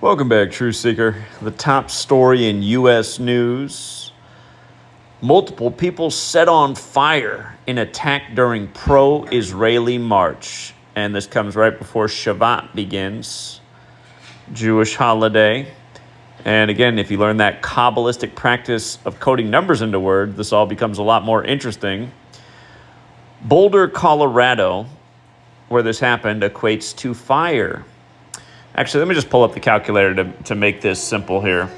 Welcome back, Truth Seeker. The top story in U.S. news. Multiple people set on fire in attack during pro-Israeli march. And this comes right before Shabbat begins, Jewish holiday. And again, if you learn that Kabbalistic practice of coding numbers into words, this all becomes a lot more interesting. Boulder, Colorado, where this happened, equates to fire. Actually, let me just pull up the calculator to make this simple here.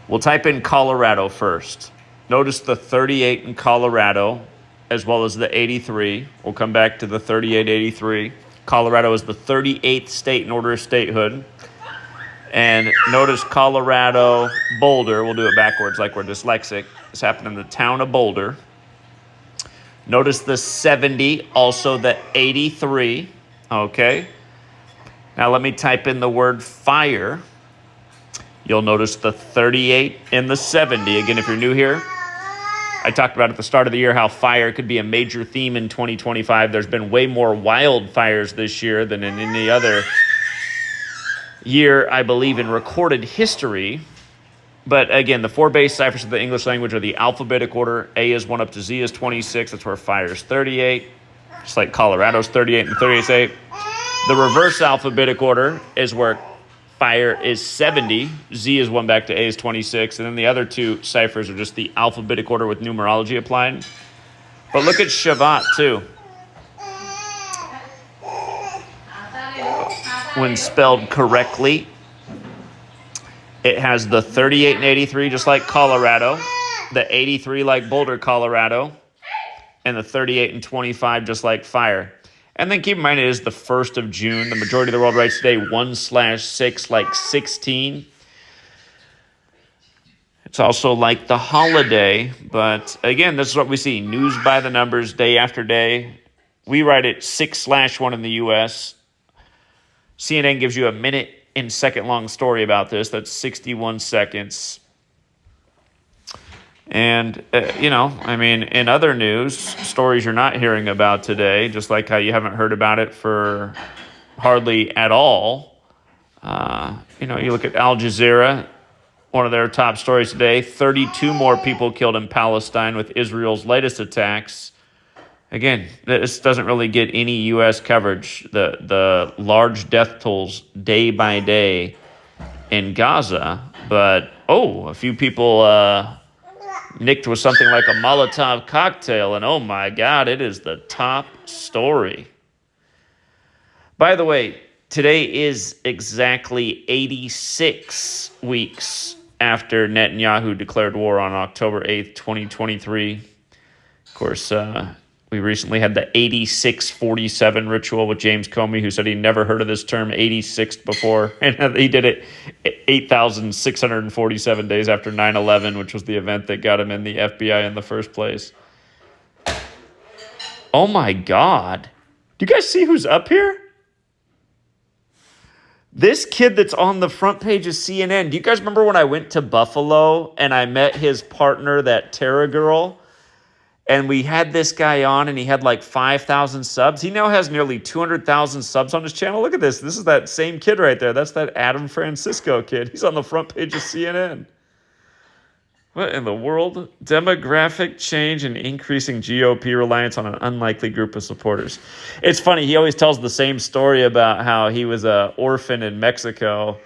We'll type in Colorado first. Notice the 38 in Colorado, as well as the 83. We'll come back to the 3883. Colorado is the 38th state in order of statehood. And notice Colorado, Boulder. We'll do it backwards like we're dyslexic. This happened in the town of Boulder. Notice the 70, also the 83. Okay. Now let me type in the word fire. You'll notice the 38 and the 70. Again, if you're new here, I talked about at the start of the year how fire could be a major theme in 2025. There's been way more wildfires this year than in any other year, I believe, in recorded history. But again, the four base ciphers of the English language are the alphabetic order. A is 1 up to Z is 26. That's where fire is 38. Just like Colorado's 38 and 38. The reverse alphabetic order is where fire is 70. Z is 1 back to A is 26. And then the other two ciphers are just the alphabetic order with numerology applied. But look at Shabbat too. When spelled correctly, it has the 38 and 83 just like Colorado, the 83 like Boulder, Colorado, and the 38 and 25 just like fire. And then keep in mind it is the 1st of June. The majority of the world writes today 1/6 like 16. It's also like the holiday. But again, this is what we see. News by the numbers day after day. We write it 6/1 in the U.S. CNN gives you a minute and second long story about this. That's 61 seconds. And, in other news, stories you're not hearing about today, just like how you haven't heard about it for hardly at all. You look at Al Jazeera, one of their top stories today, 32 more people killed in Palestine with Israel's latest attacks. Again, this doesn't really get any U.S. coverage. The large death tolls day by day in Gaza. But, a few people nicked with something like a Molotov cocktail. And, oh, my God, it is the top story. By the way, today is exactly 86 weeks after Netanyahu declared war on October 8th, 2023. Of course, we recently had the 8647 ritual with James Comey, who said he never heard of this term 86 before. And he did it 8,647 days after 9/11, which was the event that got him in the FBI in the first place. Oh my God. Do you guys see who's up here? This kid that's on the front page of CNN. Do you guys remember when I went to Buffalo and I met his partner, that Tara girl? And we had this guy on, and he had like 5,000 subs. He now has nearly 200,000 subs on his channel. Look at this. This is that same kid right there. That's that Adam Francisco kid. He's on the front page of CNN. What in the world? Demographic change and increasing GOP reliance on an unlikely group of supporters. It's funny. He always tells the same story about how he was an orphan in Mexico,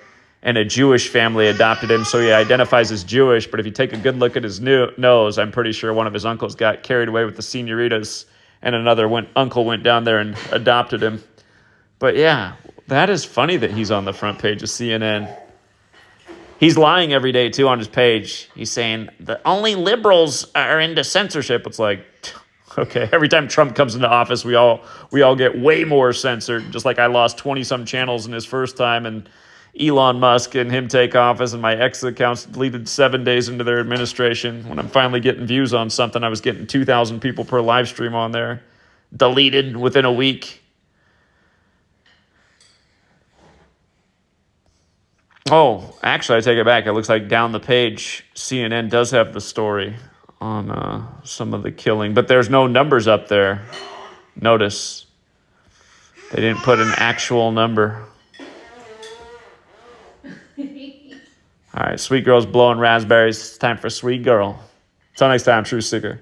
and a Jewish family adopted him, so he identifies as Jewish. But if you take a good look at his nose, I'm pretty sure one of his uncles got carried away with the senoritas, and another uncle went down there and adopted him. But yeah, that is funny that he's on the front page of CNN. He's lying every day, too, on his page. He's saying, the only liberals are into censorship. It's like, okay, every time Trump comes into office, we all get way more censored. Just like I lost 20-some channels in his first time, and Elon Musk and him take office, and my ex accounts deleted 7 days into their administration. When I'm finally getting views on something, I was getting 2,000 people per live stream on there. Deleted within a week. Oh, actually, I take it back. It looks like down the page, CNN does have the story on some of the killing, but there's no numbers up there. Notice they didn't put an actual number. All right, Sweet Girl's blowing raspberries. It's time for Sweet Girl. Until next time, True Seeker.